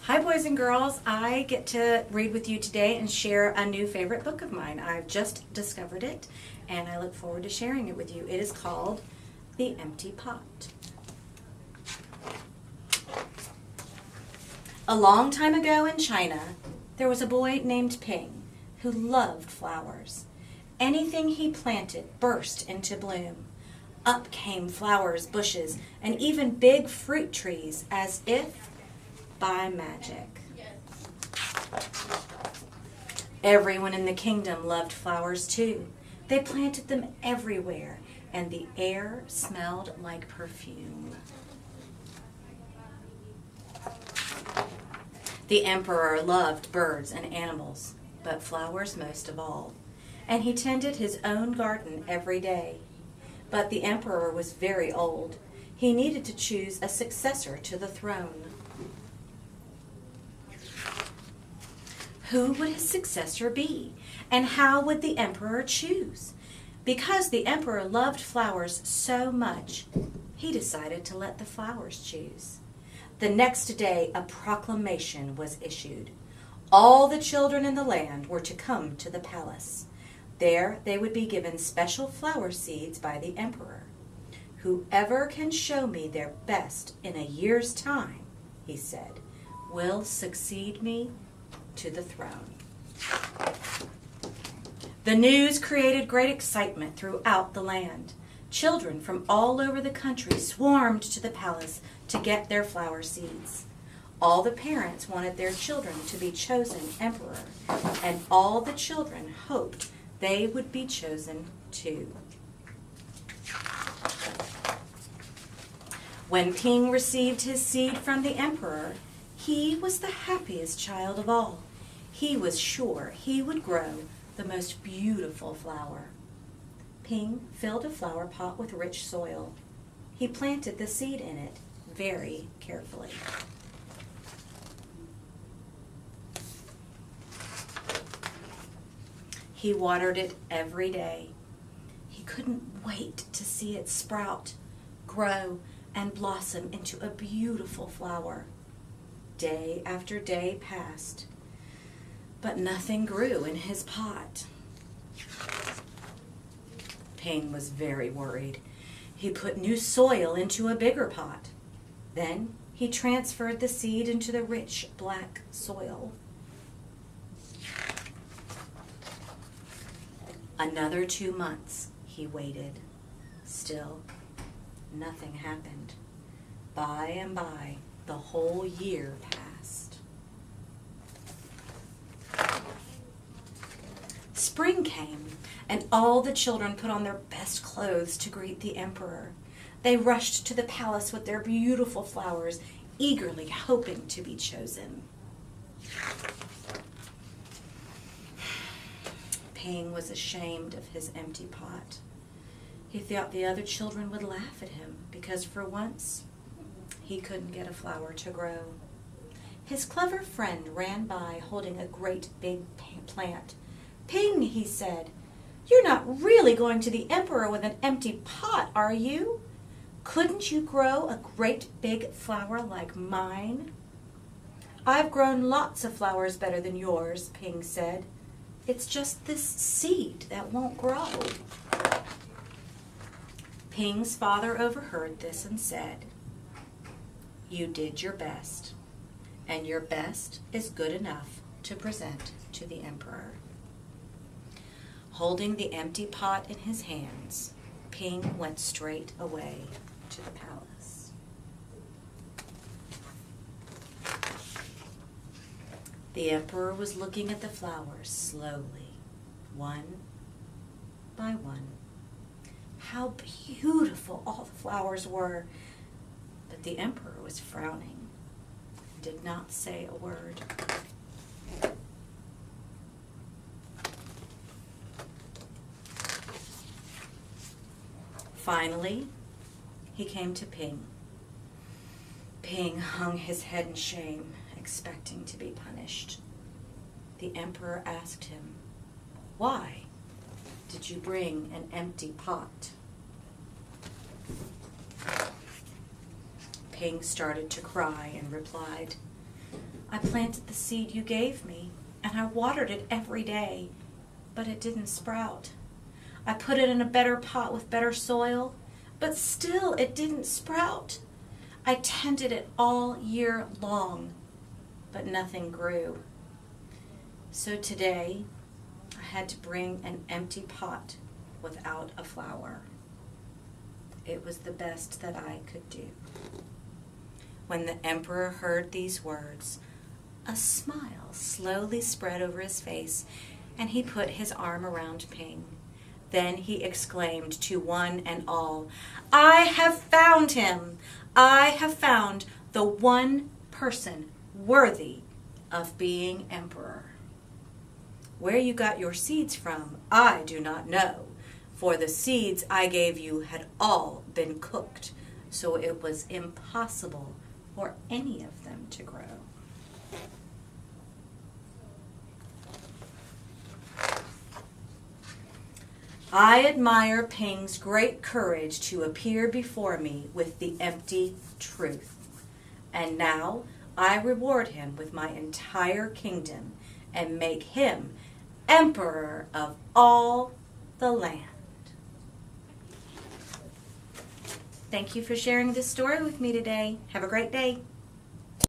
Hi boys and girls, I get to read with you today and share a new favorite book of mine. I've just discovered it and I look forward to sharing it with you. It is called The Empty Pot. A long time ago in China, there was a boy named Ping who loved flowers. Anything he planted burst into bloom. Up came flowers, bushes, and even big fruit trees as if by magic. Everyone in the kingdom loved flowers too. They planted them everywhere, and the air smelled like perfume. The emperor loved birds and animals, but flowers most of all, and he tended his own garden every day. But the emperor was very old. He needed to choose a successor to the throne. Who would his successor be? And how would the emperor choose? Because the emperor loved flowers so much, he decided to let the flowers choose. The next day, a proclamation was issued. All the children in the land were to come to the palace. There they would be given special flower seeds by the emperor. Whoever can show me their best in a year's time, he said, will succeed me to the throne. The news created great excitement throughout the land. Children from all over the country swarmed to the palace to get their flower seeds. All the parents wanted their children to be chosen emperor, and all the children hoped they would be chosen too. When Ping received his seed from the emperor, he was the happiest child of all. He was sure he would grow the most beautiful flower. Ping filled a flower pot with rich soil. He planted the seed in it very carefully. He watered it every day. He couldn't wait to see it sprout, grow, and blossom into a beautiful flower. Day after day passed, but nothing grew in his pot. Ping was very worried. He put new soil into a bigger pot. Then he transferred the seed into the rich black soil. Another 2 months he waited. Still, nothing happened. By and by, the whole year passed. Spring came, and all the children put on their best clothes to greet the emperor. They rushed to the palace with their beautiful flowers, eagerly hoping to be chosen. Ping was ashamed of his empty pot. He thought the other children would laugh at him because for once he couldn't get a flower to grow. His clever friend ran by holding a great big plant. "Ping," he said, "you're not really going to the emperor with an empty pot, are you? Couldn't you grow a great big flower like mine?" "I've grown lots of flowers better than yours," Ping said. "It's just this seed that won't grow." Ping's father overheard this and said, "You did your best, and your best is good enough to present to the emperor." Holding the empty pot in his hands, Ping went straight away to the palace. The emperor was looking at the flowers slowly, one by one. How beautiful all the flowers were! But the emperor was frowning and did not say a word. Finally, he came to Ping. Ping hung his head in shame, expecting to be punished. The emperor asked him, "Why did you bring an empty pot?" Ping started to cry and replied, I planted the seed you gave me, and I watered it every day, but it didn't sprout. I put it in a better pot with better soil, but still it didn't sprout. I tended it all year long, but nothing grew. So today, I had to bring an empty pot without a flower. It was the best that I could do. When the emperor heard these words, a smile slowly spread over his face, and he put his arm around Ping. Then he exclaimed to one and all, "I have found him! I have found the one person worthy of being emperor. Where you got your seeds from, I do not know, for the seeds I gave you had all been cooked, so it was impossible for any of them to grow." I admire Ping's great courage to appear before me with the empty truth. And now I reward him with my entire kingdom and make him emperor of all the land. Thank you for sharing this story with me today. Have a great day.